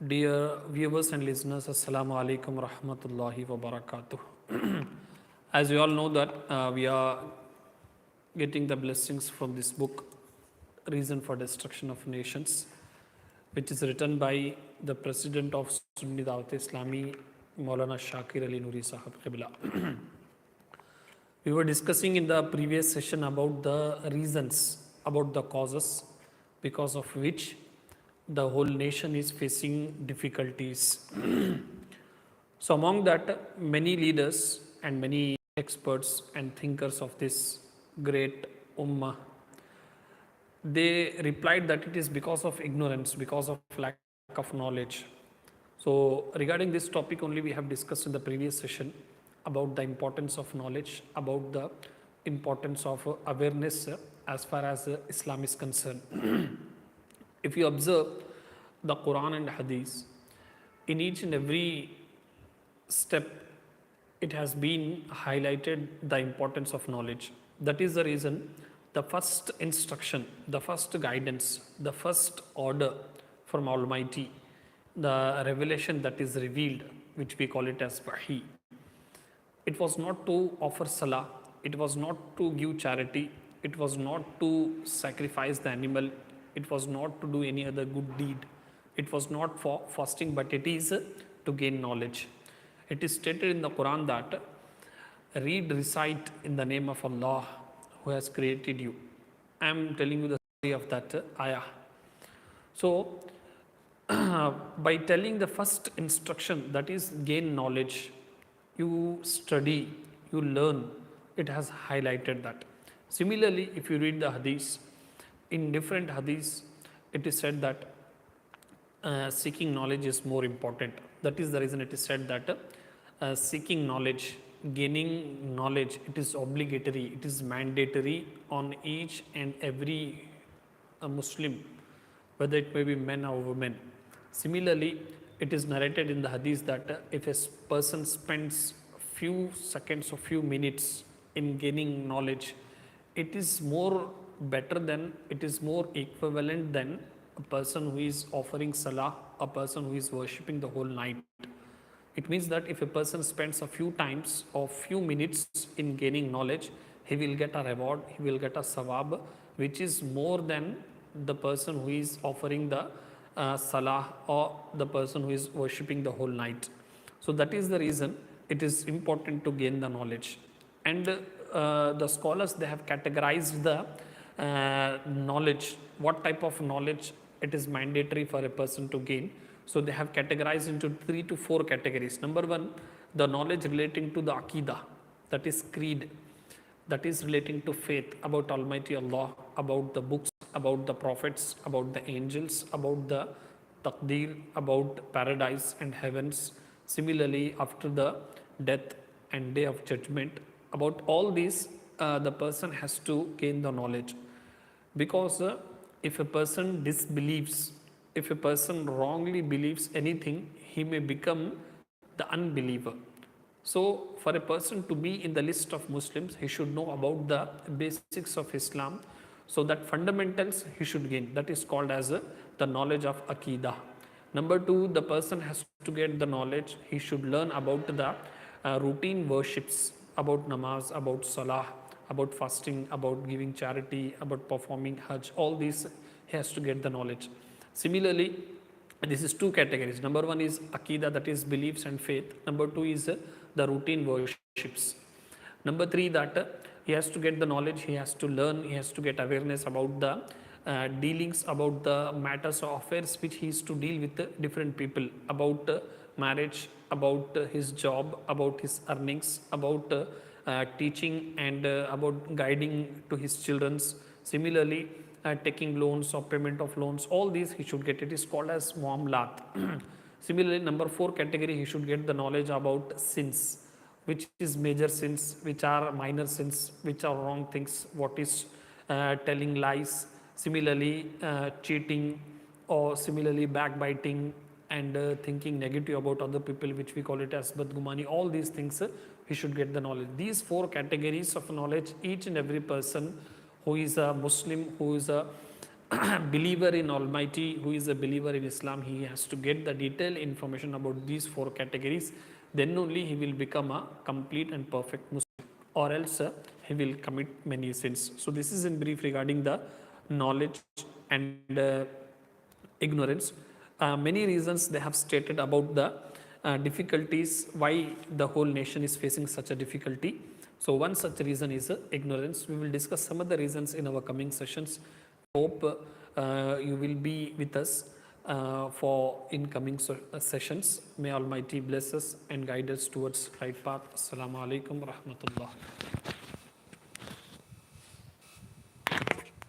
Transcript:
Dear viewers and listeners, Assalamu alaikum rahmatullahi wa barakatuh. As we all know that we are getting the blessings from this book, Reason for Destruction of Nations, which is written by the President of Sunni Dawat Islami, Maulana Shakir Ali Nuri Sahab Qibla. We were discussing in the previous session about the reasons, about the causes because of which the whole nation is facing difficulties. So, among that, many leaders and many experts and thinkers of this great ummah, they replied that it is because of ignorance, because of lack of knowledge. So, regarding this topic only, we have discussed in the previous session about the importance of knowledge, about the importance of awareness as far as Islam is concerned. If you observe the Quran and Hadith, in each and every step, it has been highlighted the importance of knowledge. That is the reason the first instruction, the first guidance, the first order from Almighty, the revelation that is revealed, which we call it as Wahi, it was not to offer salah, it was not to give charity, it was not to sacrifice the animal, it was not to do any other good deed, it was not for fasting, but it is to gain knowledge. It is stated in the Quran that read, recite in the name of Allah who has created you. I am telling you the story of that ayah. So, by telling the first instruction, that is gain knowledge, you study, you learn, it has highlighted that. Similarly, if you read the hadith, in different hadiths, it is said that seeking knowledge is more important. That is the reason it is said that seeking knowledge, gaining knowledge, it is obligatory, it is mandatory on each and every Muslim, whether it may be men or women. Similarly, it is narrated in the hadith that if a person spends few seconds or few minutes in gaining knowledge, it is more better than, it is more equivalent than a person who is offering salah, a person who is worshipping the whole night. It means that if a person spends a few times or few minutes in gaining knowledge, he will get a reward, he will get a sawab, which is more than the person who is offering the salah or the person who is worshipping the whole night. So that is the reason it is important to gain the knowledge. And the scholars, they have categorized the knowledge, what type of knowledge it is mandatory for a person to gain. So they have categorized into 3 to 4 categories. Number one, the knowledge relating to the Aqidah, that is creed, that is relating to faith about Almighty Allah, about the books, about the prophets, about the angels, about the taqdeer, about paradise and heavens. Similarly, after the death and day of judgment, about all these, the person has to gain the knowledge. Because if a person disbelieves, if a person wrongly believes anything, he may become the unbeliever. So, for a person to be in the list of Muslims, he should know about the basics of Islam. So, that fundamentals he should gain. That is called as the knowledge of Aqidah. Number two, the person has to get the knowledge. He should learn about the routine worships, about namaz, about salah, about fasting, about giving charity, about performing hajj. All these he has to get the knowledge. Similarly, this is 2 categories. Number one is Aqidah, that is beliefs and faith. Number 2 is the routine worships. Number 3, that he has to get the knowledge, he has to learn, he has to get awareness about the dealings, about the matters or affairs which he is to deal with different people, about marriage, about his job, about his earnings, about teaching and about guiding to his children's. Similarly, taking loans or payment of loans, all these he should get. It is called as muamlat. Similarly, number 4 category, he should get the knowledge about sins, which is major sins, which are minor sins, which are wrong things, what is telling lies, similarly cheating, or similarly backbiting and thinking negative about other people, which we call it as badgumani. All these things he should get the knowledge. These 4 categories of knowledge, each and every person who is a Muslim, who is a believer in Almighty, who is a believer in Islam, he has to get the detailed information about these four categories. Then only he will become a complete and perfect Muslim, or else he will commit many sins. So this is in brief regarding the knowledge and ignorance. Many reasons they have stated about the difficulties, why the whole nation is facing such a difficulty. So one such reason is ignorance. We will discuss some of the reasons in our coming sessions. Hope you will be with us for incoming sessions. May Almighty bless us and guide us towards right path. Assalamu alaikum wa rahmatullah.